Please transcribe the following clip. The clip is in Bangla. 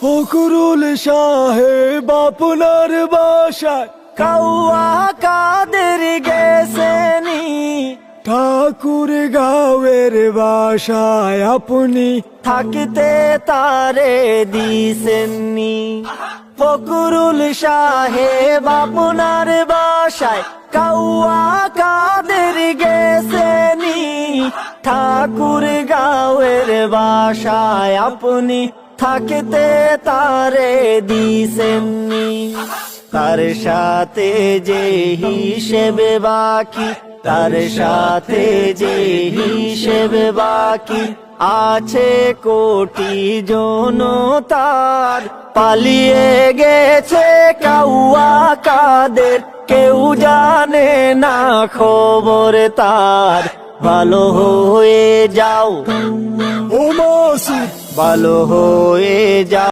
ফখরুল সাহেব আপনার বাসায় কাউয়া কাদের গেছেনি, ঠাকুর গাঁয়ের বাসায় আপনি থাকতে তারে দিছেননি। ফখরুল সাহেব আপনার বাসায় কাউয়া কাদের গেছেনি, ঠাকুর গাঁয়ের বাসায় আপনি থাকতে তারে দিছেননি। তার সাথে যে হিসেবে বাকি, তার সাথে যে হিসেবে বাকি আছে কোটি জনতার, পালিয়ে গেছে কাউয়া কাদের, কেউ জানে না খবর তার। ভালো হয়ে যাও ও মাসুদ ভালো হয়ে যাও।